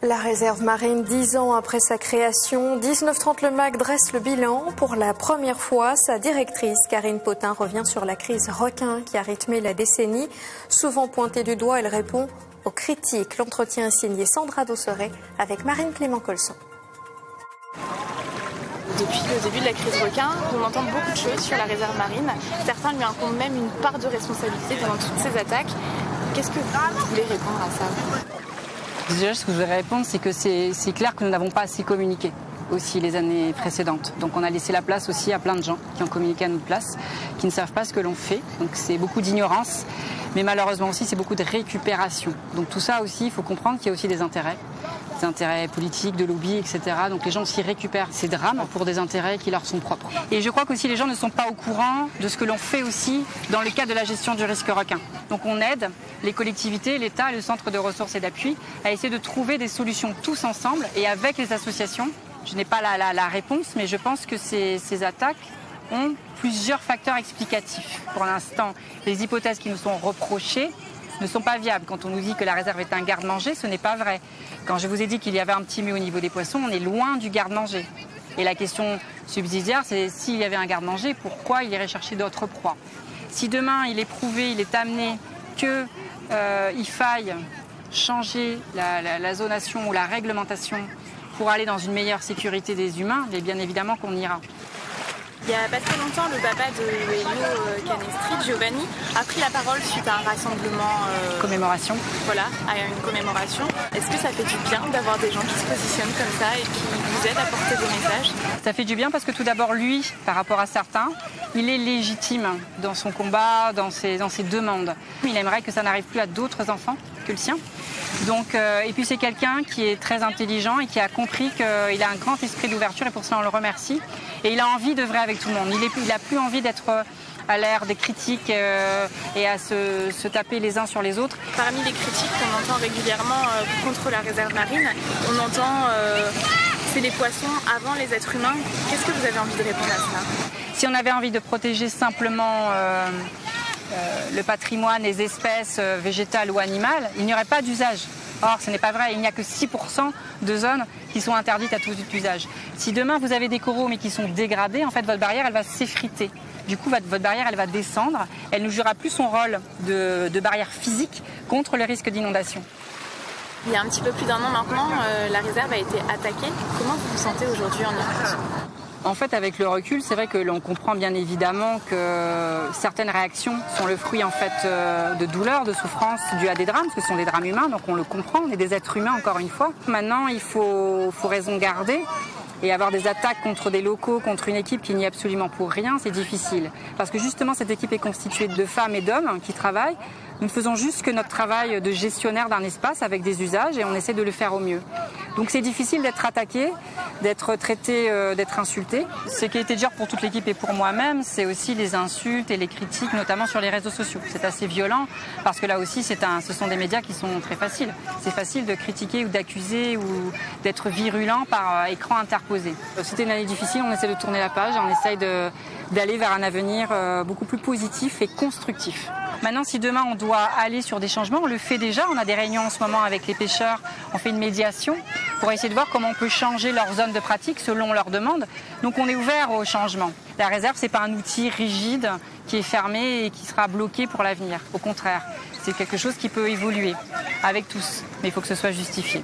La réserve marine, 10 ans après sa création, 1930 Le Mag dresse le bilan. Pour la première fois, sa directrice, Karine Potin, revient sur la crise requin qui a rythmé la décennie. Souvent pointée du doigt, elle répond aux critiques. L'entretien est signé Sandra Dosseret avec Marine Clément-Colson. Depuis le début de la crise requin, on entend beaucoup de choses sur la réserve marine. Certains lui incombent même une part de responsabilité dans toutes ces attaques. Qu'est-ce que vous voulez répondre à ça ? Déjà, ce que je voudrais répondre, c'est que c'est clair que nous n'avons pas assez communiqué aussi les années précédentes. Donc on a laissé la place aussi à plein de gens qui ont communiqué à notre place, qui ne savent pas ce que l'on fait. Donc c'est beaucoup d'ignorance, mais malheureusement aussi c'est beaucoup de récupération. Donc tout ça aussi, il faut comprendre qu'il y a aussi des intérêts politiques, de lobby, etc. Donc les gens aussi récupèrent ces drames pour des intérêts qui leur sont propres. Et je crois qu'aussi les gens ne sont pas au courant de ce que l'on fait aussi dans le cadre de la gestion du risque requin. Donc on aide les collectivités, l'État, le centre de ressources et d'appui à essayer de trouver des solutions tous ensemble et avec les associations. Je n'ai pas la réponse, mais je pense que ces attaques ont plusieurs facteurs explicatifs. Pour l'instant, les hypothèses qui nous sont reprochées ne sont pas viables. Quand on nous dit que la réserve est un garde-manger, ce n'est pas vrai. Quand je vous ai dit qu'il y avait un petit mue au niveau des poissons, on est loin du garde-manger. Et la question subsidiaire, c'est s'il y avait un garde-manger, pourquoi il irait chercher d'autres proies? Si demain il est prouvé, il est amené qu'il faille changer la zonation ou la réglementation pour aller dans une meilleure sécurité des humains, et bien évidemment qu'on ira. Il n'y a pas très longtemps, le papa de Elio Canestri, Giovanni, a pris la parole suite à un rassemblement. Commémoration. Voilà, à une commémoration. Est-ce que ça fait du bien d'avoir des gens qui se positionnent comme ça et qui vous aident à porter des messages? Ça fait du bien parce que tout d'abord, lui, par rapport à certains, il est légitime dans son combat, dans ses demandes. Il aimerait que ça n'arrive plus à d'autres enfants que le sien. Donc, et puis c'est quelqu'un qui est très intelligent et qui a compris qu'il a un grand esprit d'ouverture et pour cela on le remercie. Et il a envie d'œuvrer avec tout le monde. Il n'a plus envie d'être à l'ère des critiques et à se taper les uns sur les autres. Parmi les critiques qu'on entend régulièrement contre la réserve marine, on entend c'est les poissons avant les êtres humains. Qu'est-ce que vous avez envie de répondre à cela? Si on avait envie de protéger simplement le patrimoine, les espèces végétales ou animales, il n'y aurait pas d'usage. Or, ce n'est pas vrai, il n'y a que 6% de zones qui sont interdites à tout usage. Si demain vous avez des coraux mais qui sont dégradés, en fait votre barrière elle va s'effriter. Du coup votre barrière elle va descendre, elle ne jouera plus son rôle de barrière physique contre le risque d'inondation. Il y a un petit peu plus d'un an maintenant, la réserve a été attaquée. Comment vous vous sentez aujourd'hui en Irlande ? En fait, avec le recul, c'est vrai que l'on comprend bien évidemment que certaines réactions sont le fruit en fait de douleur, de souffrance dues à des drames, ce sont des drames humains, donc on le comprend, on est des êtres humains encore une fois. Maintenant, il faut raison garder. Et avoir des attaques contre des locaux, contre une équipe qui n'y est absolument pour rien, c'est difficile. Parce que justement, cette équipe est constituée de femmes et d'hommes qui travaillent. Nous ne faisons juste que notre travail de gestionnaire d'un espace avec des usages et on essaie de le faire au mieux. Donc c'est difficile d'être attaqué, d'être traité, d'être insulté. Ce qui a été dur pour toute l'équipe et pour moi-même, c'est aussi les insultes et les critiques, notamment sur les réseaux sociaux. C'est assez violent parce que là aussi, ce sont des médias qui sont très faciles. C'est facile de critiquer ou d'accuser ou d'être virulent par écran interposé. C'était une année difficile, on essaie de tourner la page, on essaye d'aller vers un avenir beaucoup plus positif et constructif. Maintenant, si demain on doit aller sur des changements, on le fait déjà. On a des réunions en ce moment avec les pêcheurs, on fait une médiation pour essayer de voir comment on peut changer leur zone de pratique selon leurs demandes. Donc on est ouvert au changement. La réserve, ce n'est pas un outil rigide qui est fermé et qui sera bloqué pour l'avenir. Au contraire, c'est quelque chose qui peut évoluer avec tous, mais il faut que ce soit justifié.